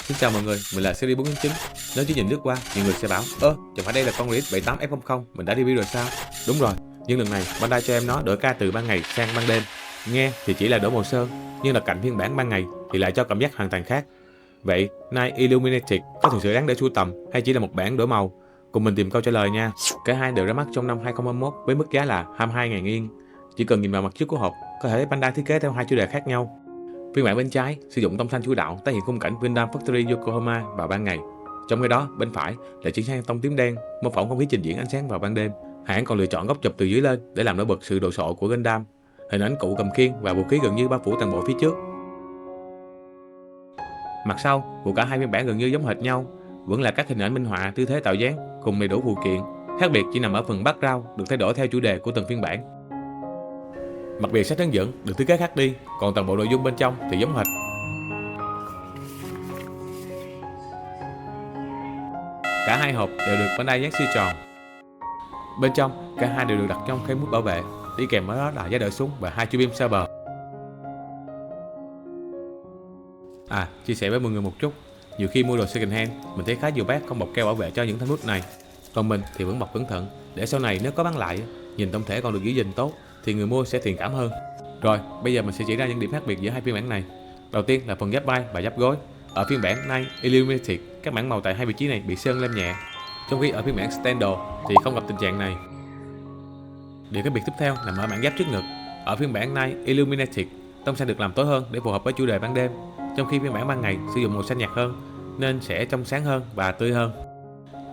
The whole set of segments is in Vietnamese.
Xin chào mọi người, mình là Series 499. Nếu chỉ nhìn lướt qua, nhiều người sẽ bảo, chẳng phải đây là con Release 78F00 mình đã review rồi sao? Đúng rồi, nhưng lần này Bandai cho em nó đổi ca từ ban ngày sang ban đêm. Nghe thì chỉ là đổi màu sơn, nhưng là cạnh phiên bản ban ngày thì lại cho cảm giác hoàn toàn khác. Vậy, Night Illuminated có thực sự đáng để sưu tầm hay chỉ là một bản đổi màu? Cùng mình tìm câu trả lời nha. Cả hai đều ra mắt trong năm 2021 với mức giá là 22.000 yên. Chỉ cần nhìn vào mặt trước của hộp, có thể thấy Bandai thiết kế theo hai chủ đề khác nhau. Phiên bản bên trái sử dụng tông xanh chủ đạo tái hiện khung cảnh Gundam Factory Yokohama vào ban ngày. Trong khi đó, bên phải lại chuyển sang tông tím đen, mô phỏng không khí trình diễn ánh sáng vào ban đêm. Hãng còn lựa chọn góc chụp từ dưới lên để làm nổi bật sự đồ sộ của Gundam. Hình ảnh cụ cầm khiên và vũ khí gần như bao phủ toàn bộ phía trước. Mặt sau của cả hai phiên bản gần như giống hệt nhau, vẫn là các hình ảnh minh họa, tư thế tạo dáng cùng đầy đủ phụ kiện. Khác biệt chỉ nằm ở phần background được thay đổi theo chủ đề của từng phiên bản. Mặt bìa sách hướng dẫn được thiết kế khác đi, còn toàn bộ nội dung bên trong thì giống hệt. Cả hai hộp đều được Bandai dán siêu tròn. Bên trong, cả hai đều được đặt trong khay mút bảo vệ, đi kèm với đó là giá đỡ súng và hai chu beam saber. Chia sẻ với mọi người một chút, nhiều khi mua đồ second hand, mình thấy khá nhiều bác không bọc keo bảo vệ cho những thanh nút này. Còn mình thì vẫn bọc cẩn thận, để sau này nếu có bán lại, nhìn tổng thể còn được giữ gìn tốt, thì người mua sẽ thiện cảm hơn. Rồi, bây giờ mình sẽ chỉ ra những điểm khác biệt giữa hai phiên bản này. Đầu tiên là phần giáp vai và giáp gối. Ở phiên bản Night Illuminated, các mảng màu tại hai vị trí này bị sơn lên nhẹ, trong khi ở phiên bản Standard thì không gặp tình trạng này. Điểm khác biệt tiếp theo nằm ở mảng giáp trước ngực. Ở phiên bản Night Illuminated, tông xanh được làm tối hơn để phù hợp với chủ đề ban đêm, trong khi phiên bản ban ngày sử dụng màu xanh nhạt hơn nên sẽ trong sáng hơn và tươi hơn.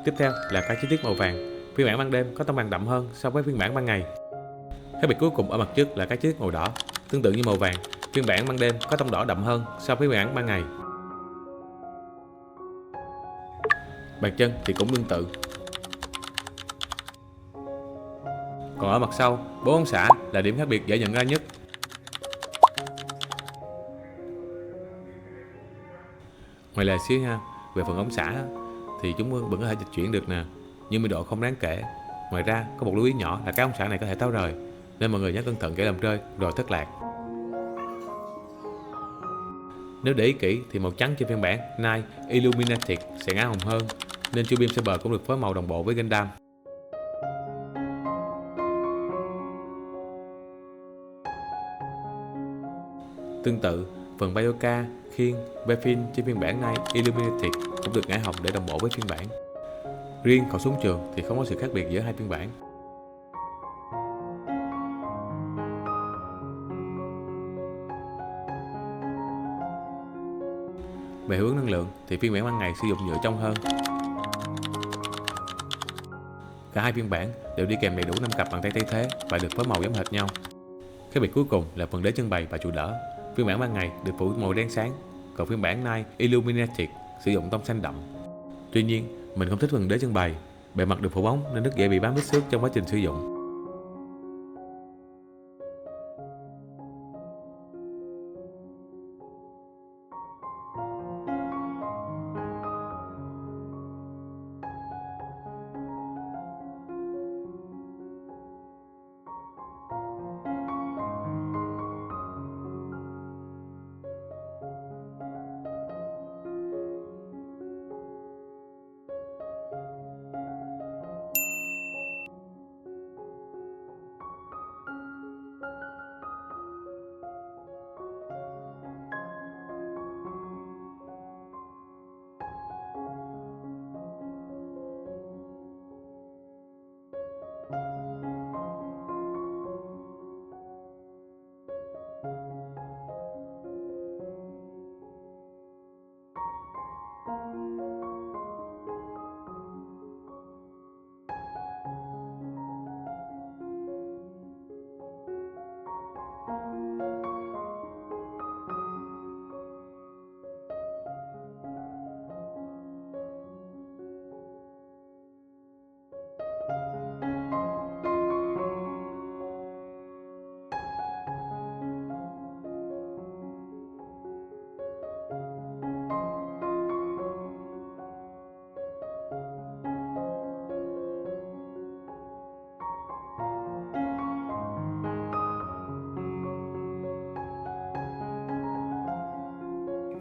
Tiếp theo là các chi tiết màu vàng. Phiên bản ban đêm có tông vàng đậm hơn so với phiên bản ban ngày. Khác biệt cuối cùng ở mặt trước là các chi tiết màu đỏ. Tương tự như màu vàng, phiên bản ban đêm có tông đỏ đậm hơn so với phiên bản ban ngày. Bàn chân thì cũng tương tự. Còn ở mặt sau, 4 ống xả là điểm khác biệt dễ nhận ra nhất. Ngoài lề xíu ha, về phần ống xả thì chúng vẫn có thể dịch chuyển được nè, nhưng biên độ không đáng kể. Ngoài ra có một lưu ý nhỏ là cái ống xả này có thể tháo rời, nên mọi người nhớ cẩn thận kẻo làm rơi rồi thất lạc. Nếu để ý kỹ thì màu trắng trên phiên bản Night Illuminated sẽ ngã hồng hơn, nên chu beam saber cũng được phối màu đồng bộ với Gundam. Tương tự, phần Bayoka, khiên, Befin trên phiên bản Night Illuminated cũng được ngã hồng để đồng bộ với phiên bản. Riêng khẩu súng trường thì không có sự khác biệt giữa hai phiên bản. Về hướng năng lượng thì phiên bản ban ngày sử dụng nhựa trong hơn. Cả hai phiên bản đều đi kèm đầy đủ 5 cặp bàn tay thay thế và được phối màu giống hệt nhau. Khác biệt cuối cùng là phần đế trưng bày và trụ đỡ. Phiên bản ban ngày được phủ màu đen sáng, còn phiên bản Night Illuminated sử dụng tông xanh đậm. Tuy nhiên, mình không thích phần đế trưng bày, bề mặt được phủ bóng nên rất dễ bị bám vết xước trong quá trình sử dụng.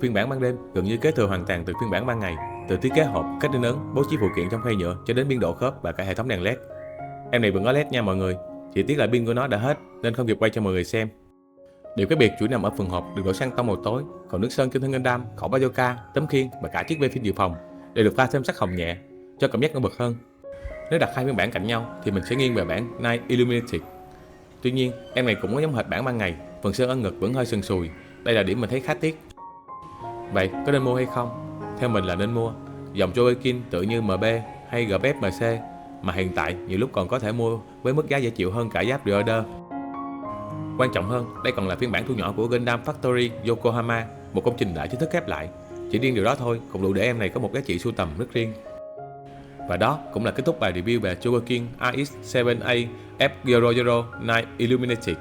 Phiên bản ban đêm gần như kế thừa hoàn toàn từ phiên bản ban ngày, từ thiết kế hộp, cách in ấn, bố trí phụ kiện trong khay nhựa cho đến biên độ khớp và cả hệ thống đèn LED. Em này vẫn có LED nha mọi người, chỉ tiếc là pin của nó đã hết nên không kịp quay cho mọi người xem. Điều khác biệt chủ nằm ở phần hộp được đổi sang tông màu tối, còn nước sơn trên thân Gundam, khẩu bazooka, tấm khiên và cả chiếc ve phim dự phòng đều được pha thêm sắc hồng nhẹ cho cảm giác nổi bật hơn. Nếu đặt hai phiên bản cạnh nhau thì mình sẽ nghiêng về bản Night Illuminated. Tuy nhiên, em này cũng có giống hệt bản ban ngày, phần sơn ở ngực vẫn hơi sần sùi, đây là điểm mình thấy khá tiếc. Vậy có nên mua hay không? Theo mình là nên mua. Dòng Chogokin tự như MB hay GPFMC mà hiện tại nhiều lúc còn có thể mua với mức giá dễ chịu hơn cả giáp pre-order. Quan trọng hơn, đây còn là phiên bản thu nhỏ của Gundam Factory Yokohama, một công trình đã chính thức khép lại. Chỉ riêng điều đó thôi cũng đủ để em này có một giá trị sưu tầm rất riêng. Và đó cũng là kết thúc bài review về Chogokin RX-7A F00 Night Illuminated.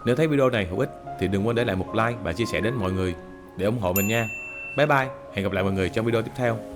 Nếu thấy video này hữu ích thì đừng quên để lại một like và chia sẻ đến mọi người để ủng hộ mình nha. Bye bye, hẹn gặp lại mọi người trong video tiếp theo.